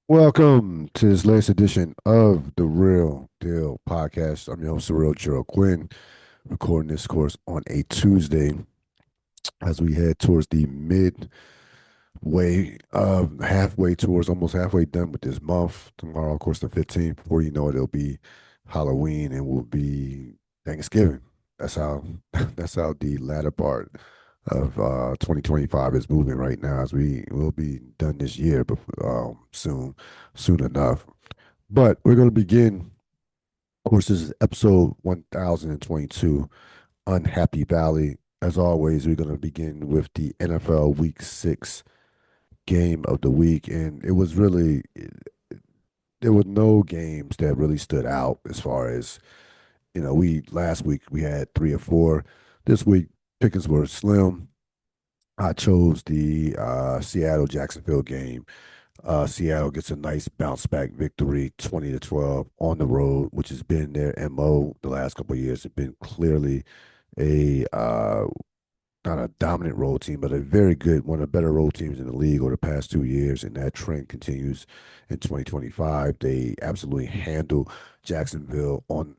Welcome to this latest edition of the Real Deal podcast. I'm your host, Ril Quinn, recording this course on a Tuesday as we head towards the halfway towards almost halfway done with this month. Tomorrow, of course, the 15th. Before you know it, it'll be Halloween and will be Thanksgiving. That's how that's how the latter part of 2025 is moving right now as we will be done this year, but soon enough. But we're going to begin. Of course, this is episode 1022, Unhappy Valley. As always, we're going to begin with the NFL Week 6 game of the week. And there were no games that really stood out as far as, last week we had three or four. This week, pickings were slim. I chose the Seattle Jacksonville game. Seattle gets a nice bounce back victory, 20-12 on the road, which has been their MO the last couple of years. It's been clearly a not a dominant road team, but a very good one of the better road teams in the league over the past 2 years, and that trend continues in 2025. They absolutely handle Jacksonville on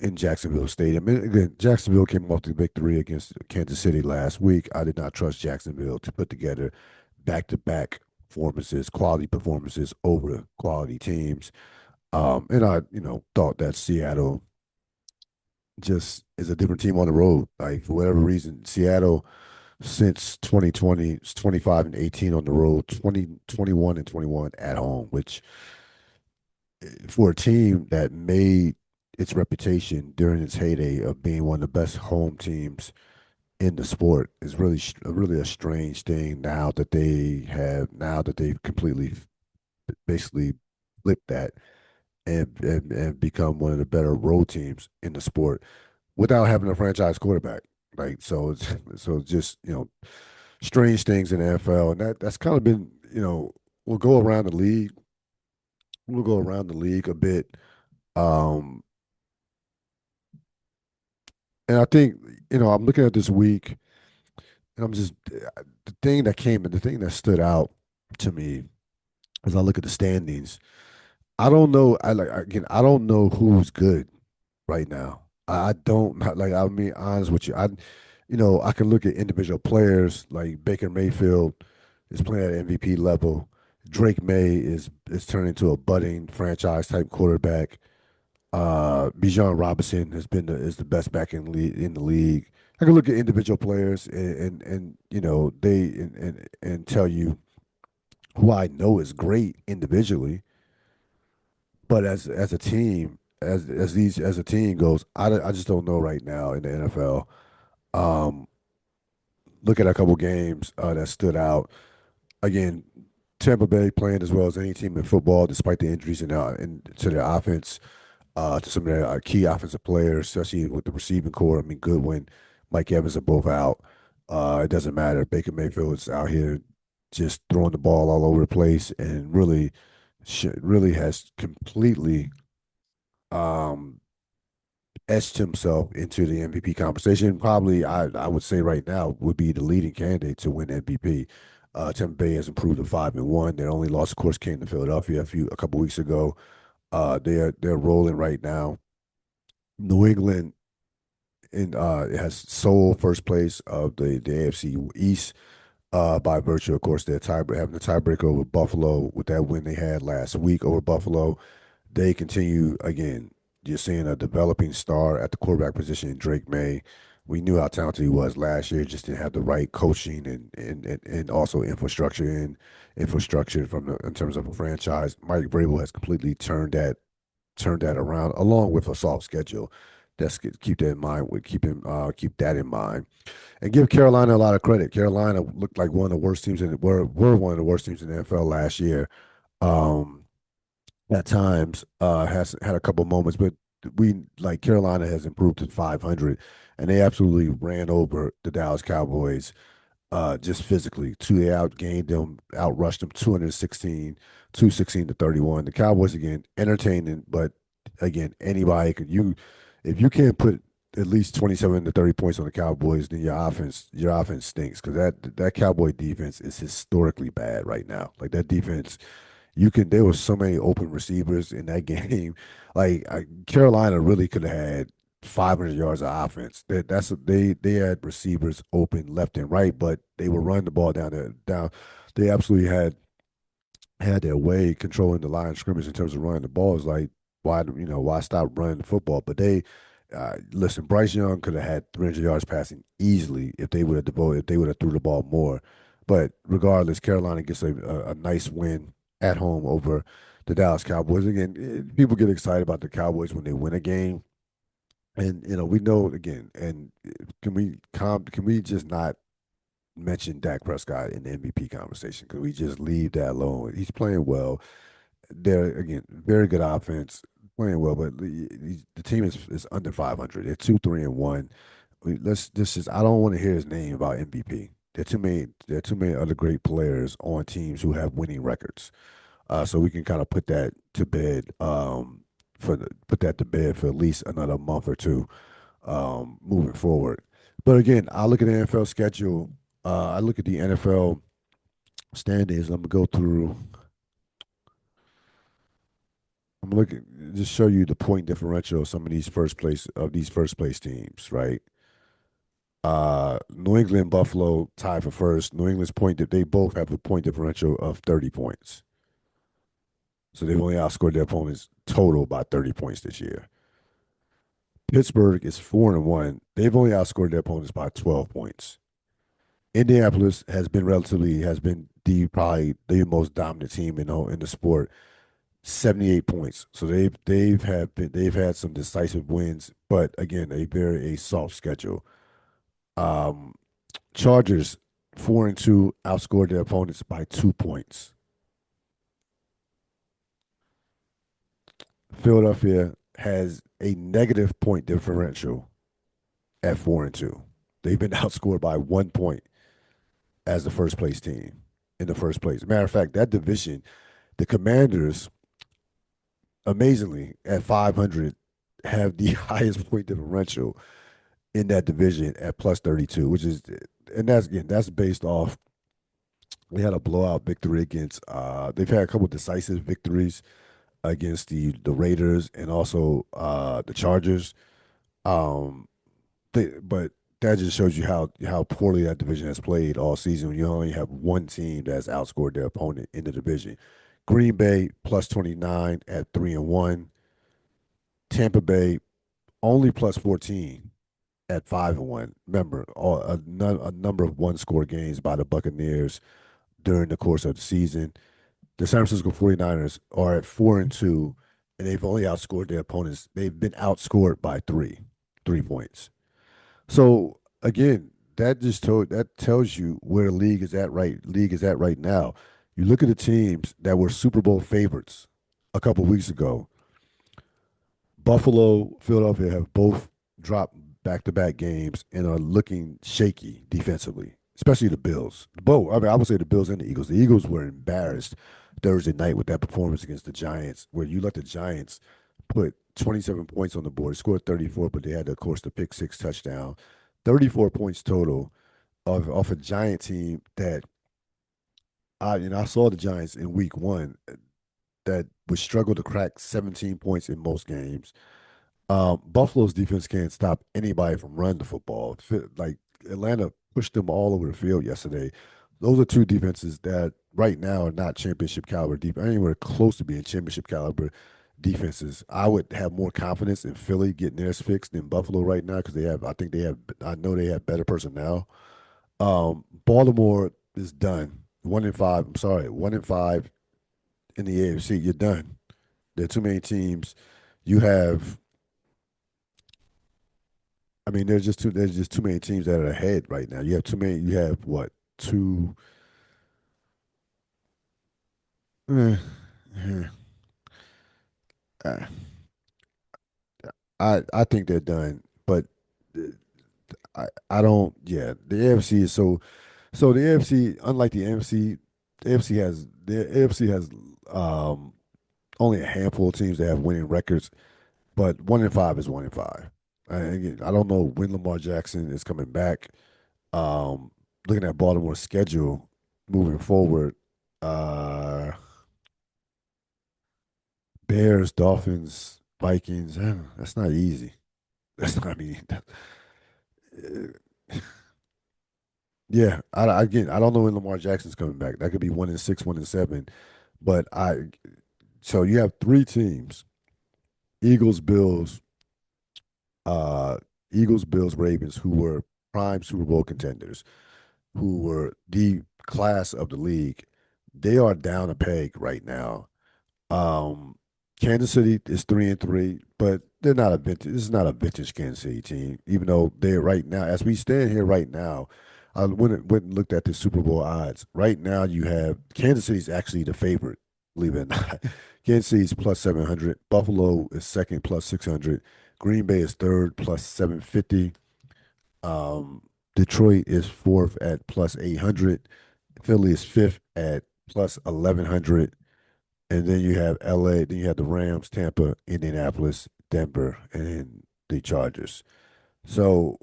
in Jacksonville Stadium. And again, Jacksonville came off the victory against Kansas City last week. I did not trust Jacksonville to put together back-to-back performances, quality performances over quality teams. And I, thought that Seattle just is a different team on the road. Like for whatever reason, Seattle since 2020, it's 25-18 on the road, 20, 21-21 at home, which for a team that made its reputation during its heyday of being one of the best home teams in the sport is really a strange thing now that they've completely basically flipped that and become one of the better road teams in the sport without having a franchise quarterback. Like it's just strange things in the NFL, and that's kind of been we'll go around the league. We'll go around the league a bit. Um, and I think, I'm looking at this week and I'm just, the thing that stood out to me as I look at the standings, I don't know. Again, I don't know who's good right now. I don't like, I'll be honest with you. I can look at individual players like Baker Mayfield is playing at MVP level. Drake May is turning into a budding franchise type quarterback. Bijan Robinson is the best back in the league. I can look at individual players and and tell you who I know is great individually, but as a team, as a team goes, I just don't know right now in the NFL. Um, Look at a couple games that stood out. Again, Tampa Bay playing as well as any team in football, despite the injuries to their offense. To some of their key offensive players, especially with the receiving core. I mean, Goodwin, Mike Evans are both out. It doesn't matter. Baker Mayfield is out here just throwing the ball all over the place and really has completely um, etched himself into the MVP conversation. Probably, I would say right now would be the leading candidate to win MVP. Tampa Bay has improved to 5-1. Their only loss, of course, came to Philadelphia a couple weeks ago. They're rolling right now. New England it has sole first place of the AFC East by virtue, of course, having the tiebreaker over Buffalo with that win they had last week over Buffalo. They continue again. You're seeing a developing star at the quarterback position in Drake May. We knew how talented he was last year, just didn't have the right coaching and also infrastructure in terms of a franchise. Mike Vrabel has completely turned that around, along with a soft schedule. Keep that in mind. Keep that in mind, and give Carolina a lot of credit. Carolina looked like one of the worst teams were one of the worst teams in the NFL last year. Um, at times, has had a couple moments, but Carolina has improved to 500, and they absolutely ran over the Dallas Cowboys just physically. They outgained them, outrushed them 216-31. The Cowboys again entertaining, but again, anybody could you if you can't put at least 27 to 30 points on the Cowboys, then your offense stinks because that Cowboy defense is historically bad right now. Like that defense You can there was so many open receivers in that game. Carolina really could have had 500 yards of offense. They had receivers open left and right, but they were running the ball down there down. They absolutely had their way controlling the line of scrimmage in terms of running the ball. It's like why stop running the football? But they listen. Bryce Young could have had 300 yards passing easily if they would have threw the ball more. But regardless, Carolina gets a nice win at home over the Dallas Cowboys. Again, people get excited about the Cowboys when they win a game, and we know again. And can we just not mention Dak Prescott in the MVP conversation? Can we just leave that alone? He's playing well. They're again very good offense, playing well, but the team is under 500. They're 2-3-1. Let's this is I don't want to hear his name about MVP. There are too many other great players on teams who have winning records. So we can kind of put that to bed. Put that to bed for at least another month or two. Moving forward. But again, I look at the NFL schedule. I look at the NFL standings. I'm gonna go through. I'm looking just show you the point differential of some of these first place teams, right? New England, Buffalo tied for first. New England's they both have a point differential of 30 points. So they've only outscored their opponents total by 30 points this year. Pittsburgh is 4-1. They've only outscored their opponents by 12 points. Indianapolis has been the probably the most dominant team in the sport. 78 points. So they've had some decisive wins, but again, a soft schedule. Um, Chargers 4-2 outscored their opponents by 2 points. Philadelphia has a negative point differential at 4-2. They've been outscored by 1 point as the first place team in the first place. Matter of fact, that division, the Commanders, amazingly at 500, have the highest point differential in that division at plus 32, and that's based off. They had a blowout victory against. They've had a couple decisive victories against the Raiders and also the Chargers. Um, but that just shows you how poorly that division has played all season. When you only have one team that's outscored their opponent in the division. Green Bay plus 29 at 3-1. Tampa Bay only plus 14 at 5-1. Remember, a number of one-score games by the Buccaneers during the course of the season. The San Francisco 49ers are at 4-2, and they've only outscored their opponents. They've been outscored by 3 points. So again, that tells you where the league is at right now. You look at the teams that were Super Bowl favorites a couple weeks ago. Buffalo, Philadelphia have both dropped back-to-back games and are looking shaky defensively, especially the Bills. Both, I mean, I would say the Bills and the Eagles. The Eagles were embarrassed Thursday night with that performance against the Giants, where you let the Giants put 27 points on the board. They scored 34, but they had, of course, the pick six touchdown. 34 points total off a Giant team that I saw the Giants in week one that would struggle to crack 17 points in most games. Buffalo's defense can't stop anybody from running the football. Like Atlanta pushed them all over the field yesterday. Those are two defenses that right now are not championship caliber deep, anywhere close to being championship caliber defenses. I would have more confidence in Philly getting theirs fixed than Buffalo right now because I know they have better personnel. Baltimore is done. 1-5. I'm sorry, 1-5 in the AFC. You're done. There are too many teams. You have I mean, there's just too many teams that are ahead right now. You have too many. You have what two? eh, eh, uh, I think they're done, but uh, I don't. Yeah, the AFC is so the AFC, unlike the NFC, the AFC has only a handful of teams that have winning records, but 1-5 is 1-5. Again, I don't know when Lamar Jackson is coming back. Um, Looking at Baltimore's schedule moving forward, uh, Bears, Dolphins, Vikings. That's not easy. That's not, I mean, yeah. Again, I don't know when Lamar Jackson's coming back. That could be 1-6, 1-7. But so you have three teams: Eagles, Bills, uh, Eagles, Bills, Ravens, who were prime Super Bowl contenders, who were the class of the league. They are down a peg right now. Um, Kansas City is 3-3, but they're not a vintage. This is not a vintage Kansas City team, even though they're right now, as we stand here right now. I went and looked at the Super Bowl odds. Right now, you have Kansas City's actually the favorite, believe it or not. Kansas City's plus 700. Buffalo is second, plus 600. Green Bay is third, plus 750. Um, Detroit is fourth at plus 800. Philly is fifth at plus 1100. And then you have LA, then you have the Rams, Tampa, Indianapolis, Denver, and then the Chargers. So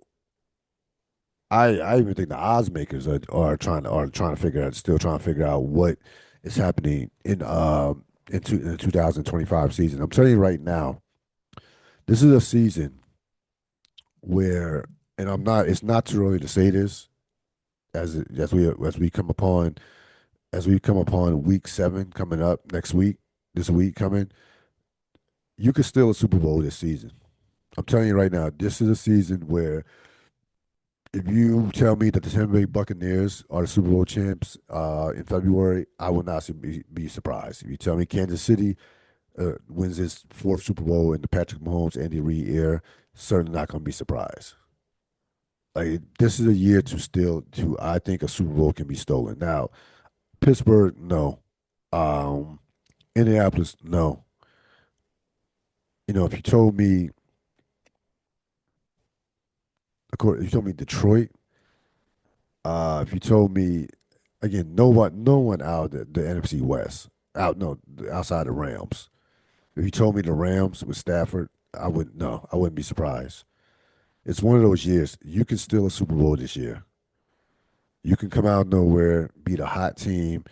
I even think the odds makers are trying to figure out, still trying to figure out what is happening in the 2025 season. I'm telling you right now, this is a season where, and I'm not, it's not too early to say this as we come upon week 7 coming up next week, this week coming, you could steal a Super Bowl this season. I'm telling you right now, this is a season where if you tell me that the Tampa Bay Buccaneers are the Super Bowl champs in February, I will not be surprised. If you tell me Kansas City wins its fourth Super Bowl in the Patrick Mahomes, Andy Reid era, certainly not going to be surprised. Like this is a year to still to I think a Super Bowl can be stolen. Now, Pittsburgh, no. Um, Indianapolis, no. If you told me, if you told me Detroit, if you told me again, no one out of the NFC West, out no outside the Rams. If you told me the Rams with Stafford, I wouldn't be surprised. It's one of those years you can steal a Super Bowl this year. You can come out of nowhere, beat a hot team,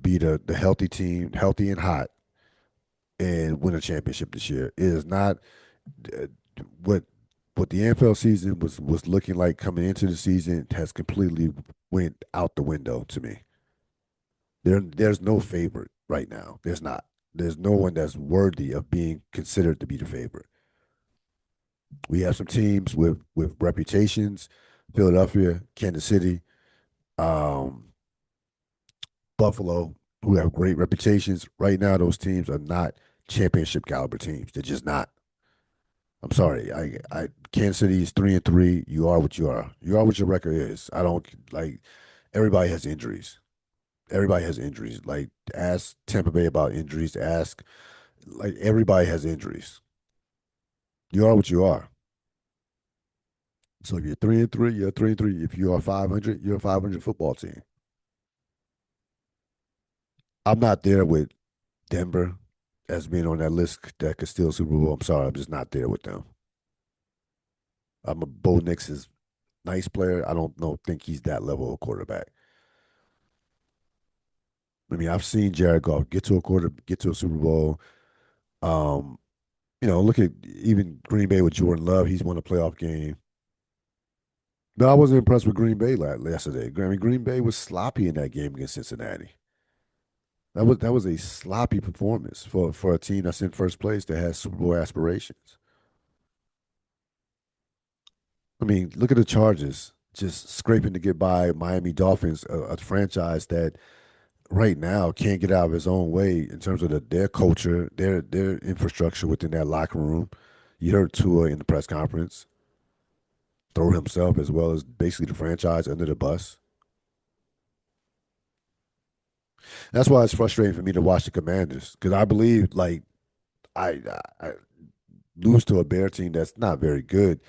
beat the healthy team, healthy and hot, and win a championship this year. It is not uh, what the NFL season was looking like coming into the season has completely went out the window to me. There's no favorite right now. There's not. There's no one that's worthy of being considered to be the favorite. We have some teams with reputations, Philadelphia, Kansas City, um, Buffalo, who have great reputations. Right now, those teams are not championship caliber teams. They're just not. I'm sorry. Kansas City is 3-3. You are what you are. You are what your record is. I don't like. Everybody has injuries. Everybody has injuries. Like ask Tampa Bay about injuries. Ask like everybody has injuries. You are what you are. So if you're 3-3, you're 3-3. If you are 500, you're a 500 football team. I'm not there with Denver as being on that list that could steal Super Bowl. I'm sorry, I'm just not there with them. I'm a Bo Nix is nice player. I don't know think he's that level of quarterback. I mean, I've seen Jared Goff get to a Super Bowl. Um, look at even Green Bay with Jordan Love. He's won a playoff game. No, I wasn't impressed with Green Bay yesterday. I mean, Green Bay was sloppy in that game against Cincinnati. That was a sloppy performance for a team that's in first place that has Super Bowl aspirations. I mean, look at the Chargers just scraping to get by Miami Dolphins, a franchise that right now can't get out of his own way in terms of their culture, their infrastructure within that locker room. You heard Tua in the press conference throw himself as well as basically the franchise under the bus. That's why it's frustrating for me to watch the Commanders because I believe like I lose to a Bear team that's not very good,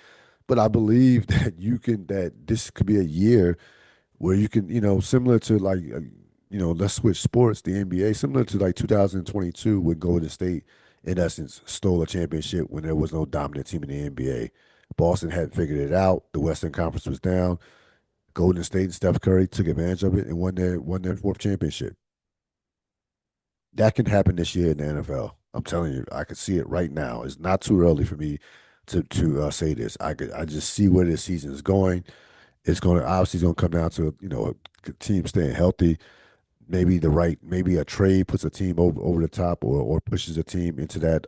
but I believe that this could be a year where you can, similar to like, let's switch sports, the NBA, similar to like 2022 when Golden State, in essence, stole a championship when there was no dominant team in the NBA. Boston hadn't figured it out. The Western Conference was down. Golden State and Steph Curry took advantage of it and won their fourth championship. That can happen this year in the NFL. I'm telling you, I could see it right now. It's not too early for me to say this. I just see where this season is going. It's going to obviously it's going to come down to a team staying healthy. Maybe a trade puts a team over the top or pushes a team into that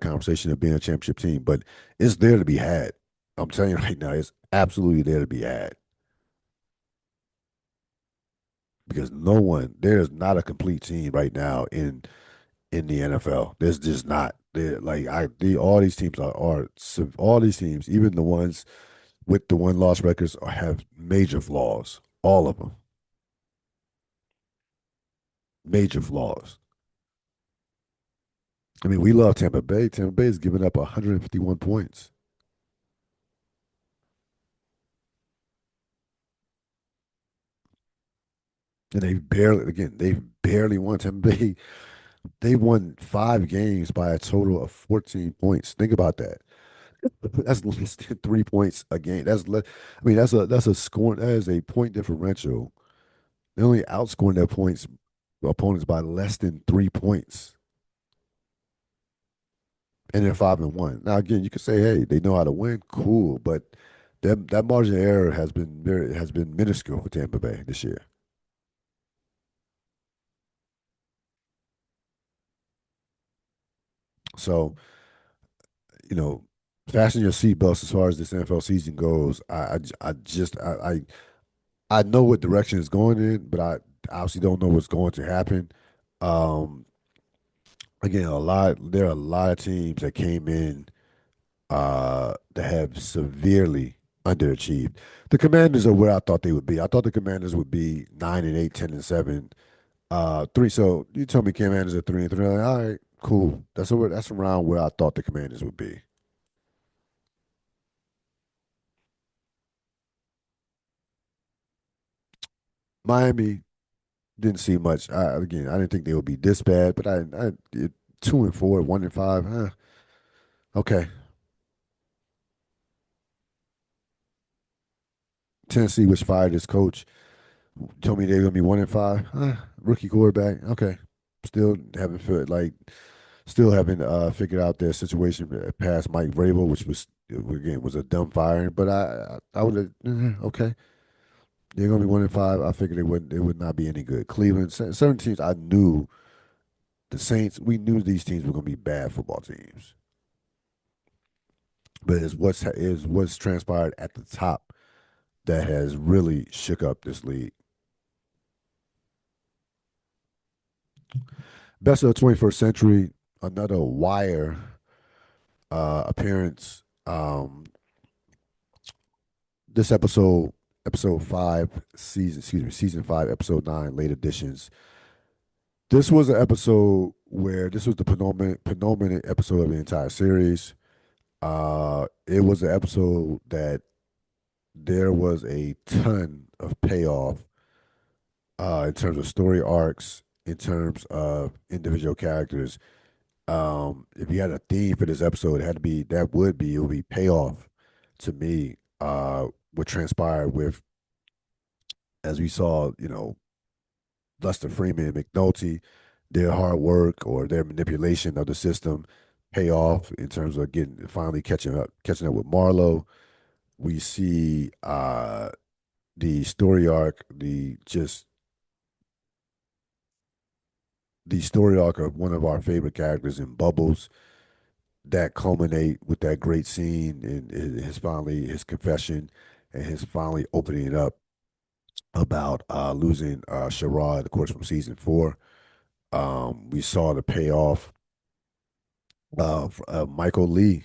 conversation of being a championship team. But it's there to be had. I'm telling you right now, it's absolutely there to be had because there's not a complete team right now in the NFL. There's just not. All these teams all these teams, even the ones with the one loss records, have major flaws. All of them, major flaws. I mean, we love Tampa Bay. Tampa Bay has given up 151 points, and they've barely won. Tampa Bay, they won 5 games by a total of 14 points. Think about that. That's less than 3 points a game. I mean, that is a point differential. They only outscoring their points opponents by less than 3 points, and they're 5-1. Now, again, you could say, hey, they know how to win, cool, but that margin of error has been minuscule for Tampa Bay this year. So, you know, fasten your seatbelts as far as this NFL season goes. I know what direction it's going in, but I obviously don't know what's going to happen. Um, Again, there are a lot of teams that came in that have severely underachieved. The Commanders are where I thought they would be. I thought the Commanders would be 9-8, 10-7, three. So you tell me Commanders are 3-3. Like, all right, cool. That's around where I thought the Commanders would be. Miami didn't see much. Again, I didn't think they would be this bad, but I 2-4, 1-5. Okay. Tennessee was fired his coach. Told me they were gonna be 1-5. Rookie quarterback. Okay. Still haven't felt like still haven't figured out their situation past Mike Vrabel, which was again was a dumb firing. But I would have okay. They're gonna be 1-5. I figured they would not be any good. Cleveland, certain teams I knew the Saints. We knew these teams were gonna be bad football teams. But it's what's transpired at the top that has really shook up this league. Best of the 21st century, another wire appearance. This episode 5, season 5, episode 9, late editions. This was an episode where this was the penultimate episode of the entire series. It was an episode that there was a ton of payoff in terms of story arcs, in terms of individual characters. If you had a theme for this episode, it would be payoff to me. What transpired with as we saw, Lester Freeman and McNulty, their hard work or their manipulation of the system pay off in terms of getting finally catching up with Marlowe. We see the story arc, the story arc of one of our favorite characters in Bubbles that culminate with that great scene and his confession and his finally opening it up about losing Sherrod, of course, from season 4. We saw the payoff of Michael Lee.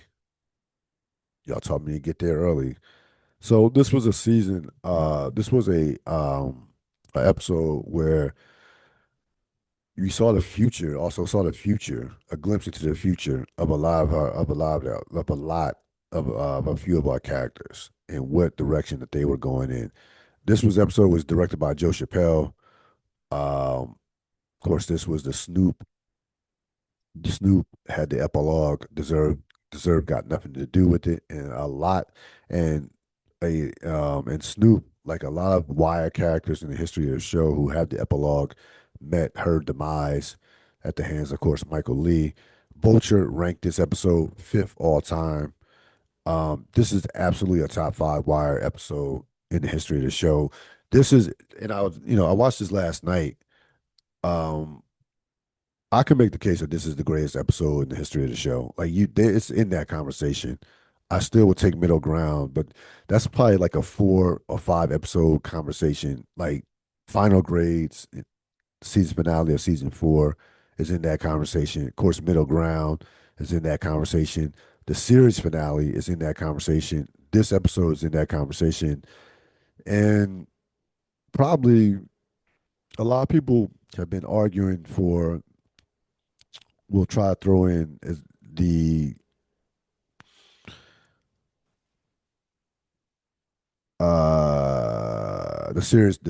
Y'all taught me to get there early. So this was a season. This was a episode where we saw the future. Also saw the future, a glimpse into the future of a lot of a few of our characters and what direction that they were going in. This episode was directed by Joe Chappelle. Of course, this was the Snoop. Snoop had the epilogue. Deserve got nothing to do with it, and a lot, and Snoop, like a lot of wire characters in the history of the show who had the epilogue, met her demise. at the hands, of course, Michael Lee. Vulture ranked this episode fifth all time. This is absolutely a top five Wire episode in the history of the show. This is, and I was, I watched this last night. Um, I can make the case that this is the greatest episode in the history of the show. Like it's in that conversation. I still would take middle ground, but that's probably like a 4 or 5 episode conversation. Like final grades, season finale of season four is in that conversation. Of course, middle ground is in that conversation. The series finale is in that conversation. This episode is in that conversation, and probably a lot of people have been arguing for. We'll try to throw in as the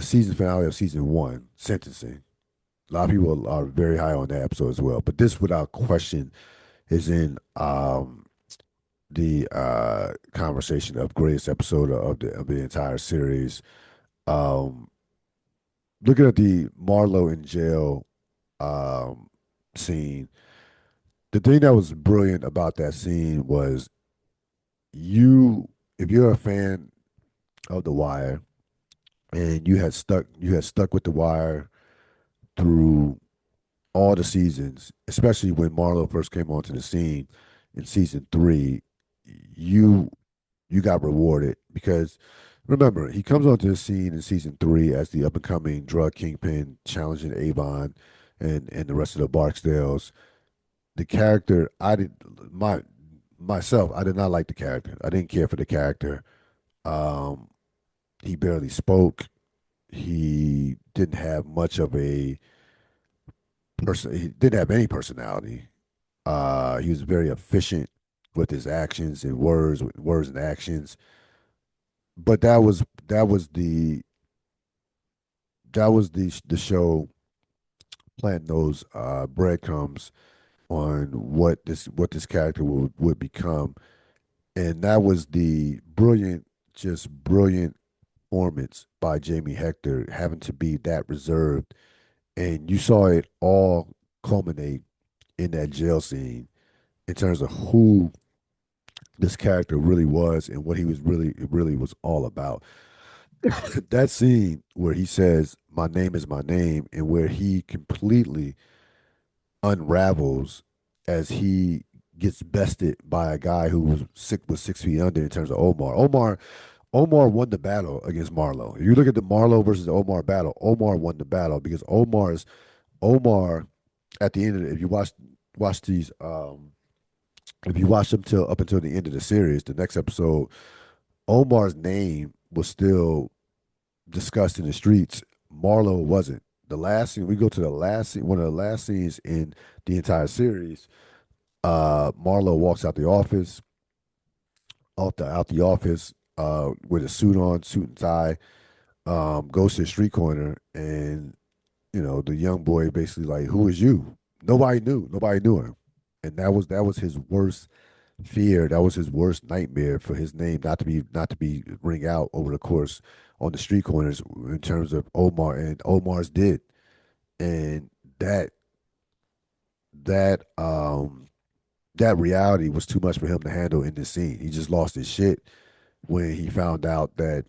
season finale of season one, sentencing. A lot of people are very high on that episode as well. But this, without question, is in the conversation of greatest episode of the entire series. Um, Looking at the Marlo in jail um, scene, the thing that was brilliant about that scene was you, if you're a fan of The Wire and you had stuck with The Wire through all the seasons, especially when Marlo first came onto the scene in season three, you you got rewarded because remember he comes onto the scene in season three as the up and coming drug kingpin challenging Avon and the rest of the Barksdales. The character I did my myself I did not like the character. I didn't care for the character. Um, he barely spoke. He didn't have much of a person. He didn't have any personality. He was very efficient with his actions and words and actions. But that was the show planting those breadcrumbs on what this character would become, and that was the brilliant performance by Jamie Hector, having to be that reserved, and you saw it all culminate in that jail scene in terms of who this character really was and what he was really was all about. That scene where he says, "My name is my name," and where he completely unravels as he gets bested by a guy who was 6 feet under in terms of Omar. Omar won the battle against Marlowe. If you look at the Marlowe versus the Omar battle, Omar won the battle because Omar at the end of it, if you watch these if you watch them till up until the end of the series, the next episode, Omar's name was still discussed in the streets. Marlowe wasn't. The last scene, we go to the last scene, one of the last scenes in the entire series. Marlowe walks out the office, out the office, with a suit and tie, goes to the street corner, and the young boy basically like, "Who is you?" Nobody knew him, and that was his worst fear. That was his worst nightmare for his name not to be ring out over the course on the street corners in terms of Omar, and Omar's did, and that that that reality was too much for him to handle in this scene. He just lost his shit when he found out that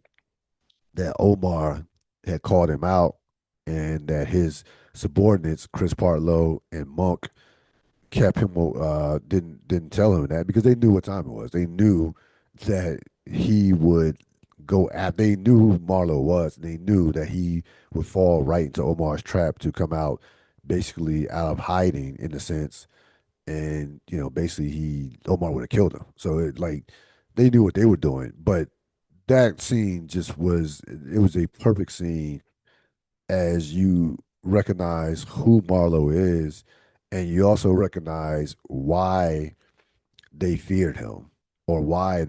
Omar had called him out and that his subordinates, Chris Partlow and Monk, kept him didn't tell him that because they knew what time it was. They knew that he would go at. They knew who Marlowe was. And they knew that he would fall right into Omar's trap to come out basically out of hiding in a sense, and basically he Omar would have killed him. So they knew what they were doing, but that scene just was a perfect scene as you recognize who Marlowe is, and you also recognize why they feared him, or why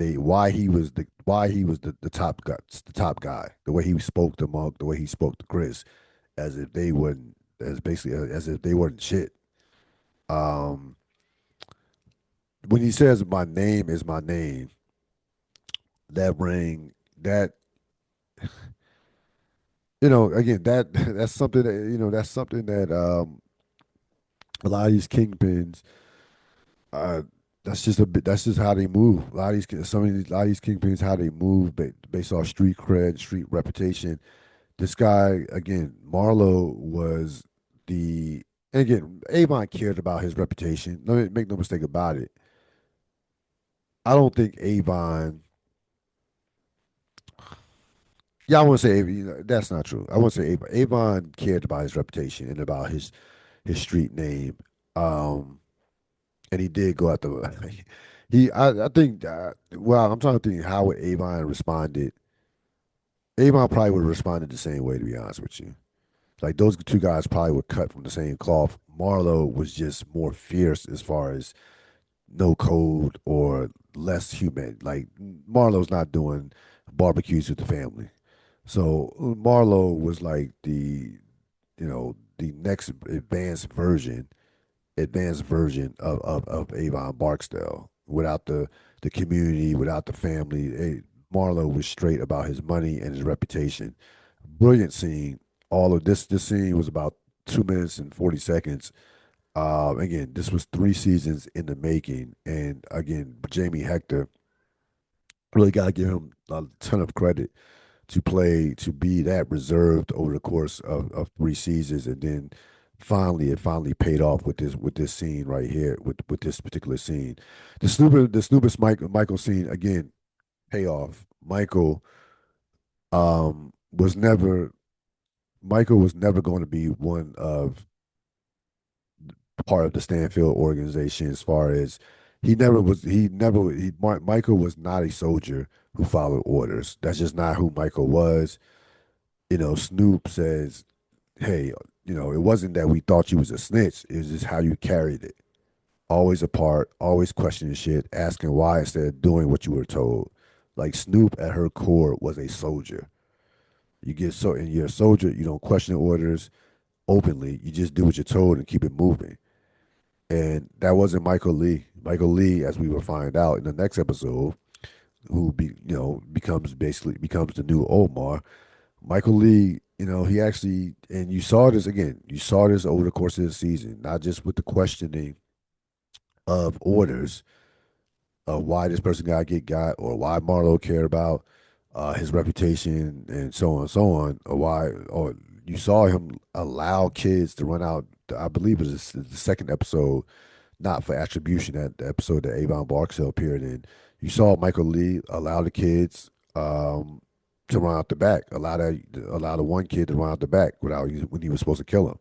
he was the top guy. The way he spoke to Monk, the way he spoke to Chris, as if they wouldn't, as basically as if they weren't shit. Um, when he says my name is my name, that ring that again, that's something that A lot of these kingpins, uh, that's just a bit. That's just how they move. A lot of a lot of these kingpins, how they move, based off street cred, street reputation. This guy again, Marlowe was the. And again, Avon cared about his reputation. Make no mistake about it. I don't think Avon. Yeah, I want to say that's not true. I want to say Avon. Avon cared about his reputation and about his street name. Um, and he did go out the. I think. Well, I'm trying to think how would Avon responded. Avon probably would have responded the same way, to be honest with you. Like those two guys probably were cut from the same cloth. Marlowe was just more fierce as far as no code or less human. Like Marlowe's not doing barbecues with the family. So Marlowe was like the next advanced version of Avon Barksdale. Without the community, without the family, Marlowe was straight about his money and his reputation. Brilliant scene. All of this scene was about 2 minutes and 40 seconds. Again, this was 3 seasons in the making, and again, Jamie Hector really got to give him a ton of credit to be that reserved over the course of 3 seasons, and then it finally paid off with this scene right here with this particular scene. The Snoopus Michael scene again payoff. Was never Michael was never going to be one of part of the Stanfield organization as far as Michael was not a soldier who followed orders. That's just not who Michael was. Snoop says, hey, it wasn't that we thought you was a snitch. It was just how you carried it. Always apart, always questioning shit, asking why instead of doing what you were told. Like Snoop at her core was a soldier. And you're a soldier, you don't question orders openly. You just do what you're told and keep it moving. And that wasn't Michael Lee. Michael Lee, as we will find out in the next episode, becomes the new Omar. Michael Lee, he actually, and you saw this again. You saw this over the course of the season, not just with the questioning of orders of why this person got or why Marlowe cared about his reputation and so on, or you saw him allow kids to run out. I believe it was the second episode, not for attribution, that the episode that Avon Barksdale appeared in. You saw Michael Lee allow the kids to run out the back, allow the one kid to run out the back when he was supposed to kill him.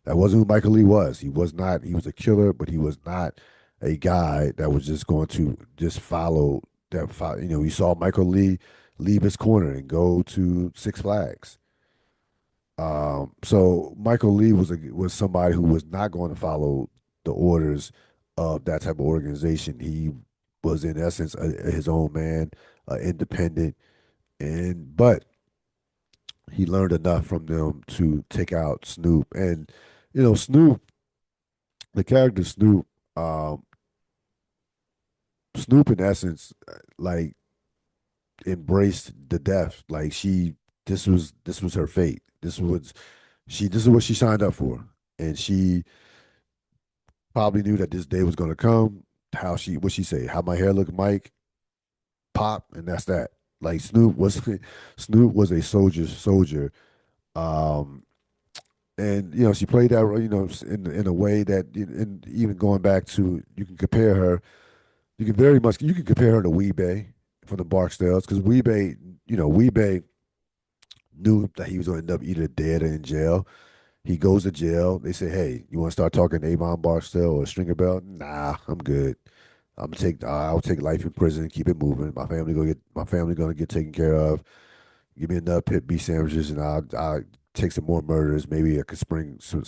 That wasn't who Michael Lee was. He was not. He was a killer, but he was not a guy that was just going to just follow that. You saw Michael Lee leave his corner and go to Six Flags. So Michael Lee was somebody who was not going to follow the orders of that type of organization. He was in essence his own man, independent, and but he learned enough from them to take out Snoop. And Snoop, the character Snoop, um, Snoop in essence, like embraced the death. Like this was her fate. This is what she signed up for, and she probably knew that this day was going to come. What she say? How my hair look, Mike, pop, and that's that. Like Snoop was a soldier. Um, and she played that in a way that even going back to you can compare her to Weebay from the Barksdales because Weebay knew that he was going to end up either dead or in jail. He goes to jail. They say, "Hey, you want to start talking to Avon Barksdale or Stringer Bell?" Nah, I'm good. I'll take life in prison, keep it moving. My family gonna get taken care of. Give me enough pit beef sandwiches, and I'll take some more murders. Maybe I could spring some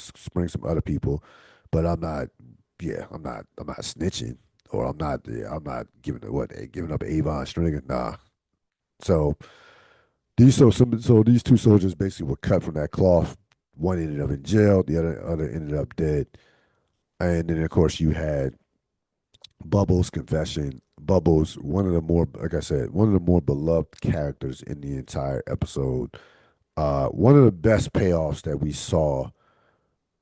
other people, but I'm not. Yeah, I'm not snitching, or I'm not. Yeah, I'm not giving up Avon Stringer. Nah. So these two soldiers basically were cut from that cloth. One ended up in jail. The other ended up dead. And then of course you had Bubbles' confession. Bubbles, one of the more, like I said, one of the more beloved characters in the entire episode. One of the best payoffs that we saw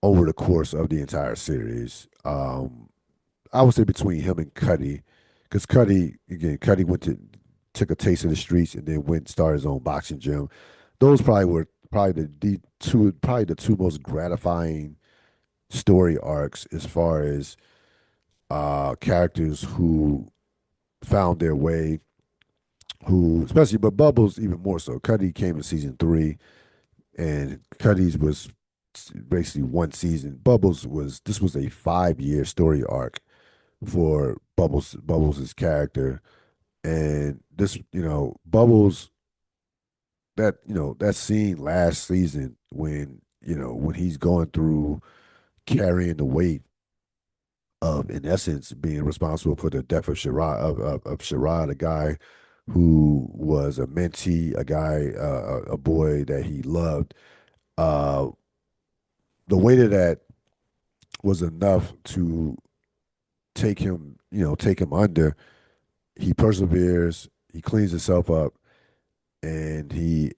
over the course of the entire series. I would say between him and Cuddy, because Cuddy went to took a taste of the streets and then went and started his own boxing gym. Those probably were probably the two most gratifying story arcs as far as characters who found their way, who especially but Bubbles even more so. Cuddy came in season three, and Cuddy's was basically one season. Bubbles was this was a 5 year story arc for Bubbles' character. And this, Bubbles, that scene last season when, when he's going through carrying the weight of, in essence, being responsible for the death of Sherrod, of Sherrod, a guy who was a mentee, a guy, a boy that he loved. Uh, the weight of that was enough to take him under. He perseveres, he cleans himself up, and he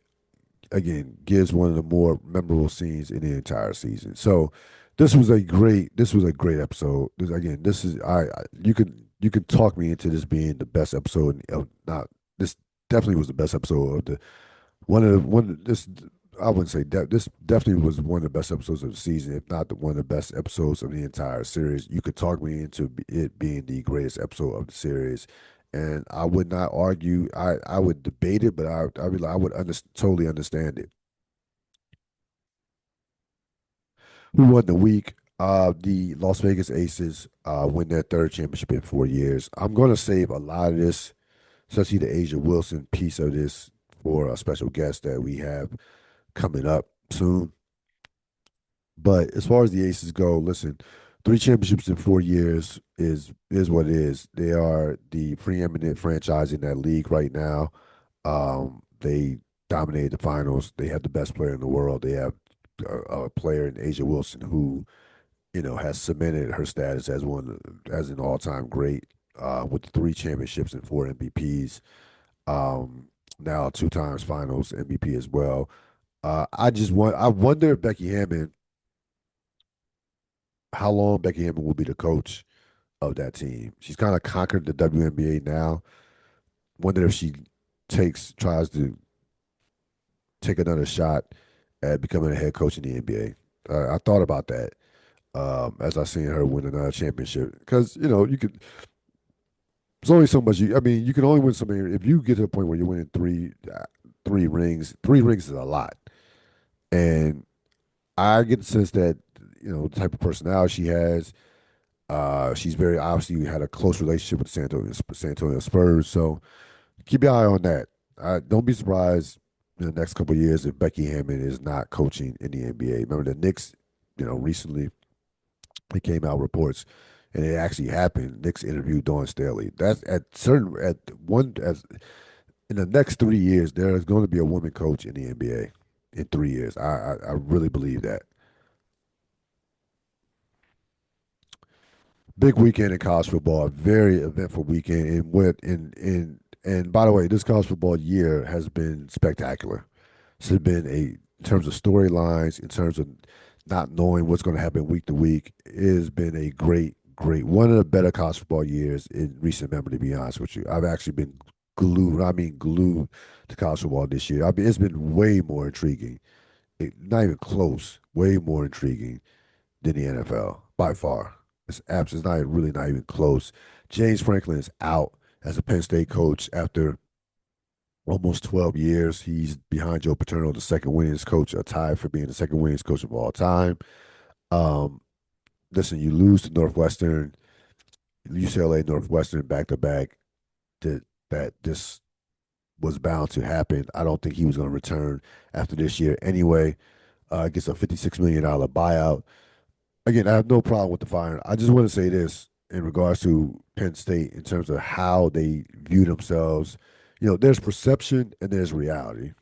again gives one of the more memorable scenes in the entire season. So this was a great episode. This is you can talk me into this being the best episode of not this definitely was the best episode of the one of the one this I wouldn't say this definitely was one of the best episodes of the season, if not the one of the best episodes of the entire series. You could talk me into it being the greatest episode of the series, and I would not argue. I would debate it, but I would totally understand it. Who won the week? The Las Vegas Aces win their third championship in 4 years. I'm going to save a lot of this, especially the Asia Wilson piece of this, for a special guest that we have coming up soon. But as far as the Aces go, listen, three championships in 4 years is what it is. They are the preeminent franchise in that league right now. They dominated the finals. They have the best player in the world. They have a player in Asia Wilson who has cemented her status as as an all time great with three championships and four MVPs. Now two times Finals MVP as well. I wonder if Becky Hammon, how long Becky Hammon will be the coach of that team. She's kind of conquered the WNBA now. Wonder if she tries to take another shot at becoming a head coach in the NBA. I thought about that as I seen her win another championship because you could. There's only so much I mean, you can only win so many. If you get to the point where you're winning three rings, three rings is a lot. And I get the sense that the type of personality she has. She's very obviously had a close relationship with San Antonio Spurs. So keep your eye on that. Don't be surprised in the next couple of years if Becky Hammon is not coaching in the NBA. Remember the Knicks, recently it came out reports, and it actually happened. Knicks interviewed Dawn Staley. That's at one as in the next 3 years there is going to be a woman coach in the NBA in 3 years. I really believe that. Big weekend in college football, a very eventful weekend. And by the way, this college football year has been spectacular. It's been in terms of storylines, in terms of not knowing what's going to happen week to week. It has been a great one of the better college football years in recent memory. To be honest with you, I've actually been glued. I mean, glued to college football this year. I mean, it's been way more intriguing. Not even close. Way more intriguing than the NFL by far. It's not even close. James Franklin is out as a Penn State coach after almost 12 years. He's behind Joe Paterno, the second winningest coach, a tie for being the second winningest coach of all time. Um, Listen, you lose to Northwestern, UCLA, Northwestern back to back. That this was bound to happen. I don't think he was going to return after this year anyway. Gets a $56 million buyout. Again, I have no problem with the firing. I just want to say this in regards to Penn State in terms of how they view themselves. There's perception and there's reality.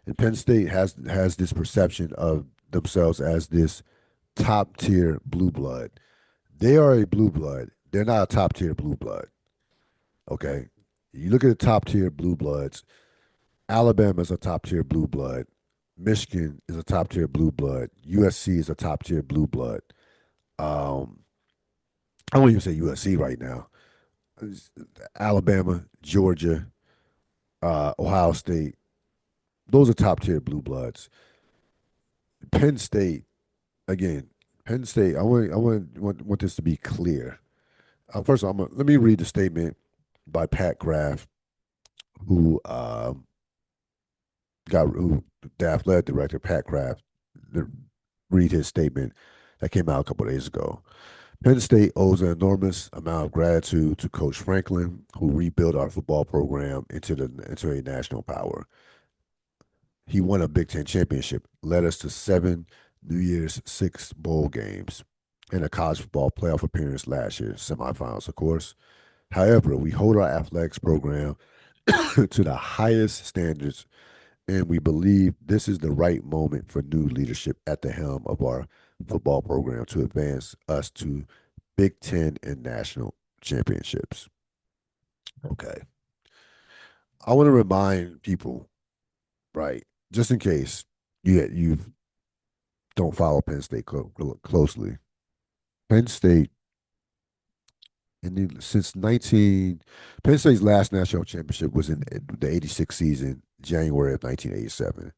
And Penn State has this perception of themselves as this top tier blue blood. They are a blue blood. They're not a top tier blue blood. Okay. You look at the top tier blue bloods. Alabama's a top tier blue blood. Michigan is a top tier blue blood. USC is a top tier blue blood. Um, I won't even say USC right now. Alabama, Georgia, Ohio State. Those are top tier blue bloods. Penn State, again, Penn State. I want this to be clear. First of all, let me read the statement by Pat Graff, who who the athletic director Pat Graff. Read his statement that came out a couple of days ago. Penn State owes an enormous amount of gratitude to Coach Franklin, who rebuilt our football program into a national power. He won a Big Ten championship, led us to 7 New Year's Six bowl games, and a college football playoff appearance last year, semifinals, of course. However, we hold our athletics program to the highest standards, and we believe this is the right moment for new leadership at the helm of our football program to advance us to Big Ten and national championships. Okay. I want to remind people, right, just in case you don't follow Penn State closely. Penn State since 19 Penn State's last national championship was in the 86 season, January of 1987.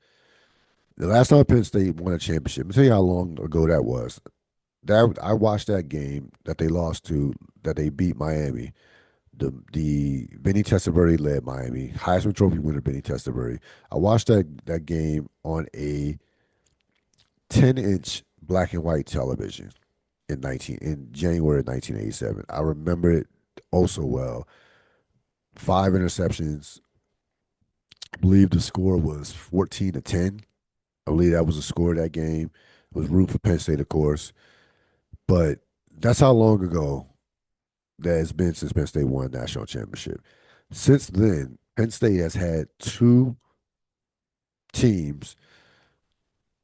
The last time Penn State won a championship, I'll tell you how long ago that was. That I watched that game that they lost to, that they beat Miami. The Benny Testaverde led Miami, Heisman Trophy winner Benny Testaverde. I watched that game on a 10-inch black and white television in January of 1987. I remember it oh so well. 5 interceptions. I believe the score was 14-10. I believe that was the score of that game. It was root for Penn State, of course. But that's how long ago that it's been since Penn State won a national championship. Since then, Penn State teams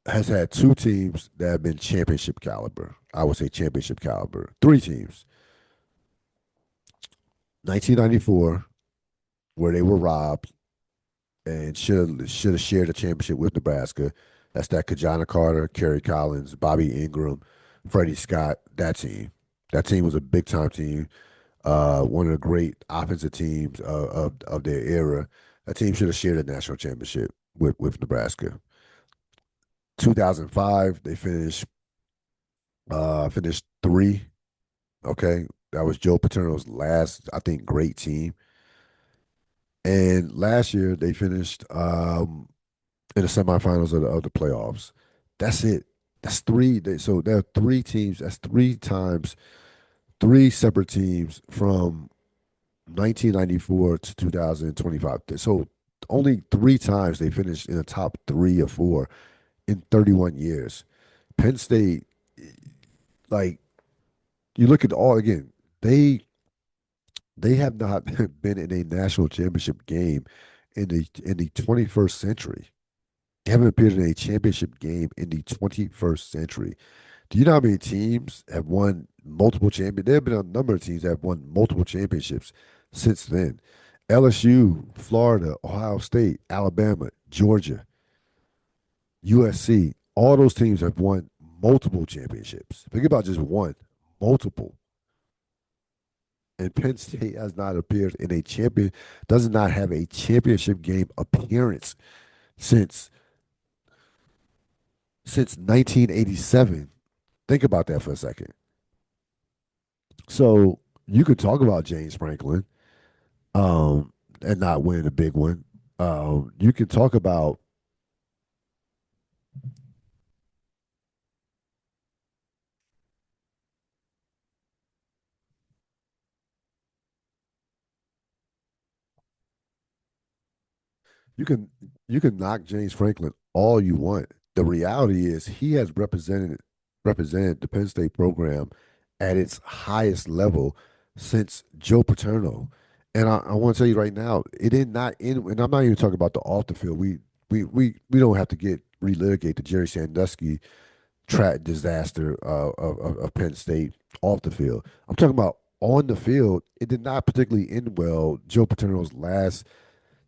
has had two teams that have been championship caliber. I would say championship caliber. Three teams. 1994, where they were robbed and should have shared the championship with Nebraska. That's that Kajana Carter, Kerry Collins, Bobby Ingram, Freddie Scott. That team. That team was a big time team. One of the great offensive teams of their era. That team should have shared a national championship with Nebraska. 2005, they finished three. Okay, that was Joe Paterno's last, I think, great team. And last year they finished in the semifinals of the playoffs. That's it. That's three. So there are three teams. That's three times, three separate teams from 1994 to 2025. So only three times they finished in the top three or four in 31 years. Penn State, like you look at all again, they they have not been in a national championship game in the 21st century. They haven't appeared in a championship game in the 21st century. Do you know how many teams have won multiple champions? There have been a number of teams that have won multiple championships since then. LSU, Florida, Ohio State, Alabama, Georgia, USC, all those teams have won multiple championships. Think about just one, multiple. And Penn State has not appeared in does not have a championship game appearance since 1987. Think about that for a second. So you could talk about James Franklin, and not win a big one. You can talk about you can you can knock James Franklin all you want. The reality is he has represented the Penn State program at its highest level since Joe Paterno. And I want to tell you right now, it did not end. And I'm not even talking about the off the field. We don't have to get relitigate the Jerry Sandusky track disaster of Penn State off the field. I'm talking about on the field. It did not particularly end well. Joe Paterno's last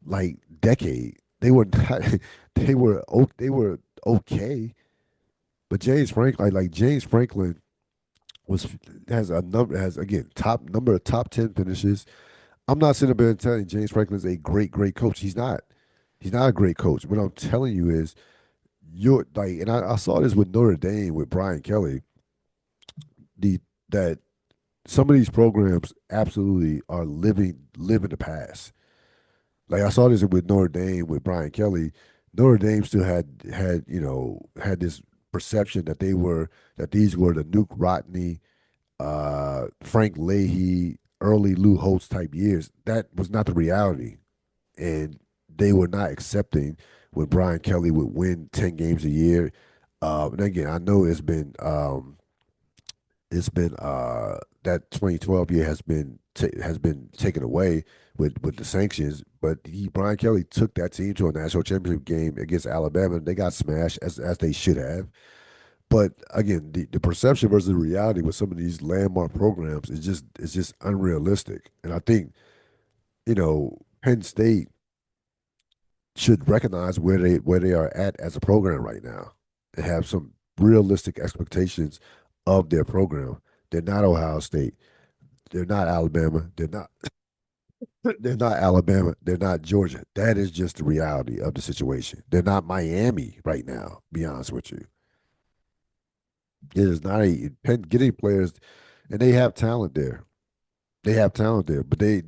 like decade. They were not. They were okay. But James Franklin, like James Franklin, was has a number has again top number of top 10 finishes. I'm not sitting there and telling you James Franklin's a great coach. He's not. He's not a great coach. What I'm telling you is you're like, and I saw this with Notre Dame with Brian Kelly. The that some of these programs absolutely are living the past. Like I saw this with Notre Dame with Brian Kelly. Notre Dame still had had this perception that that these were the Nuke Rodney, Frank Leahy, early Lou Holtz type years. That was not the reality, and they were not accepting when Brian Kelly would win 10 games a year. And again, I know it's been that 2012 year has been taken away with the sanctions, but Brian Kelly took that team to a national championship game against Alabama. They got smashed as they should have. But again, the perception versus the reality with some of these landmark programs is just unrealistic. And I think Penn State should recognize where they are at as a program right now and have some realistic expectations of their program. They're not Ohio State. They're not Alabama. They're not Alabama. They're not Georgia. That is just the reality of the situation. They're not Miami right now, be honest with you. It is not a getting players and they have talent there. They have talent there, but they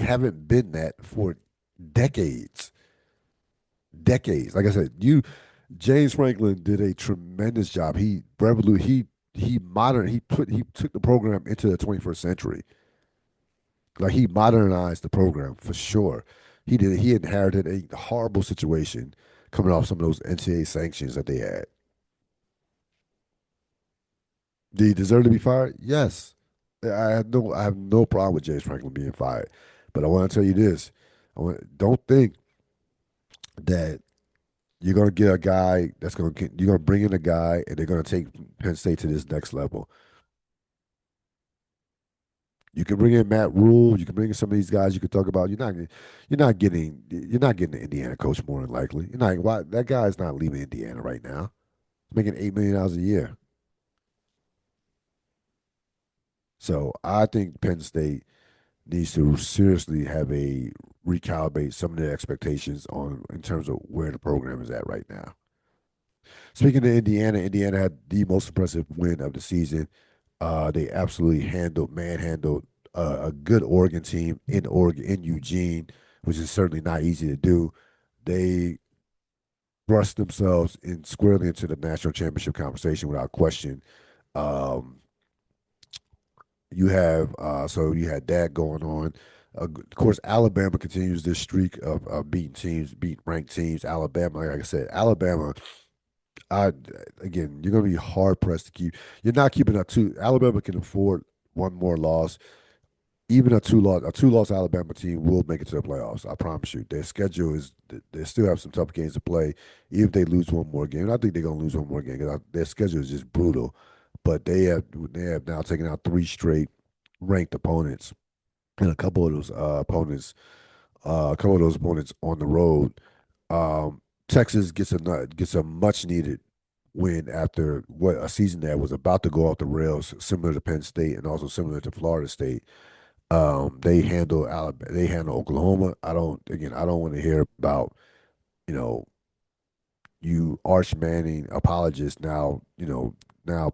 haven't been that for decades. Decades. Like I said, James Franklin did a tremendous job. He took the program into the 21st century. Like he modernized the program for sure. He inherited a horrible situation coming off some of those NCAA sanctions that they had. Did he deserve to be fired? Yes. I have no problem with James Franklin being fired. But I want to tell you this. Don't think that you're gonna get a guy you're gonna bring in a guy and they're gonna take Penn State to this next level. You can bring in Matt Rule. You can bring in some of these guys. You could talk about. You're not getting the Indiana coach more than likely. You're not. Why that guy is not leaving Indiana right now. He's making $8 million a year. So I think Penn State needs to seriously have a recalibrate some of their expectations on in terms of where the program is at right now. Speaking of Indiana, Indiana had the most impressive win of the season. They absolutely manhandled a good Oregon team in Eugene, which is certainly not easy to do. They thrust themselves in squarely into the national championship conversation without question. Um, you had that going on. Of course, Alabama continues this streak of beating ranked teams. Alabama, like I said, Alabama. I Again, you're gonna be hard pressed to keep. You're not keeping a two. Alabama can afford one more loss. Even a two loss Alabama team will make it to the playoffs. I promise you. Their schedule is they still have some tough games to play. Even if they lose one more game, and I think they're gonna lose one more game because their schedule is just brutal. But they have now taken out three straight ranked opponents, and a couple of those opponents on the road. Texas gets a much needed win after what a season that was about to go off the rails, similar to Penn State and also similar to Florida State. They handle Oklahoma. I don't want to hear about you know you Arch Manning apologists now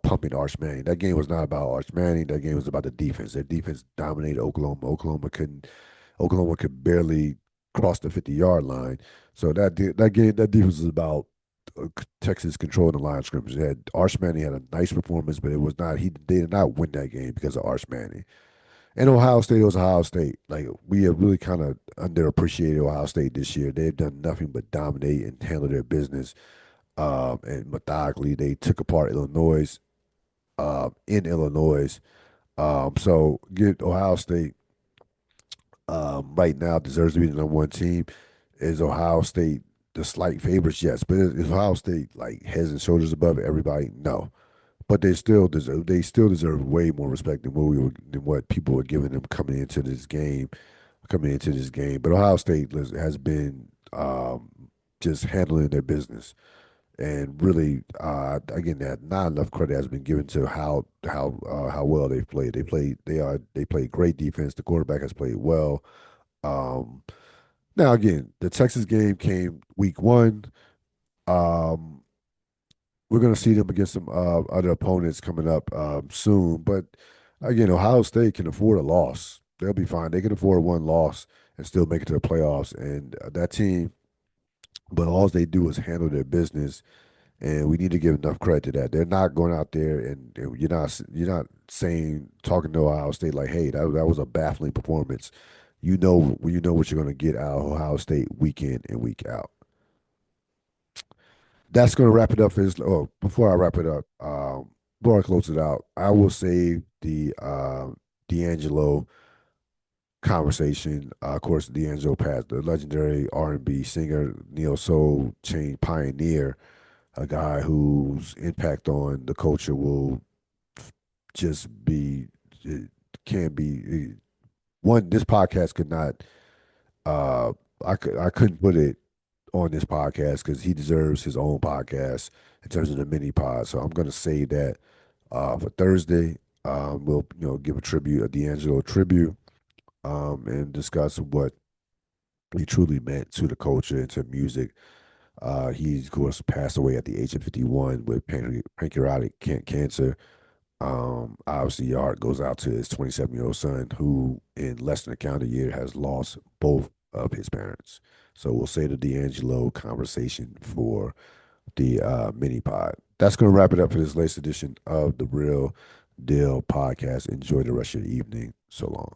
pumping Arch Manning. That game was not about Arch Manning. That game was about the defense. Their defense dominated Oklahoma. Oklahoma could barely cross the 50-yard line. So that defense was about Texas controlling the line of scrimmage. Arch Manning had a nice performance, but it was not he they did not win that game because of Arch Manning. And Ohio State was Ohio State. Like we have really kind of underappreciated Ohio State this year. They've done nothing but dominate and handle their business. And methodically, they took apart Illinois in Illinois. So get Ohio State right now deserves to be the number one team. Is Ohio State the slight favorites? Yes, but is Ohio State like heads and shoulders above everybody? No, but they still deserve way more respect than than what people were giving them coming into this game. But Ohio State has been just handling their business. And really, again, that not enough credit has been given to how well they've played. They played great defense. The quarterback has played well. Um, Now again, the Texas game came week one. Um, we're going to see them against some other opponents coming up soon. But again, Ohio State can afford a loss. They'll be fine. They can afford one loss and still make it to the playoffs. And that team, but all they do is handle their business, and we need to give enough credit to that. They're not going out there and you're not saying talking to Ohio State like, hey, that was a baffling performance. You know what you're going to get out of Ohio State week in and week out. That's going to wrap it up for this. Oh, before I wrap it up, before I close it out, I will save the D'Angelo conversation. Of course, D'Angelo passed, the legendary R&B singer, neo soul chain pioneer, a guy whose impact on the culture will just be it can be one. This podcast could not. Uh, I couldn't put it on this podcast because he deserves his own podcast in terms of the mini pod. So I'm going to say that for Thursday, we'll give a D'Angelo tribute, and discuss what he truly meant to the culture and to music. He of course passed away at the age of 51 with pancreatic cancer. Obviously, your heart goes out to his 27-year-old son, who in less than a calendar year has lost both of his parents. So we'll say the D'Angelo conversation for the mini pod. That's going to wrap it up for this latest edition of the Real Deal podcast. Enjoy the rest of your evening. So long.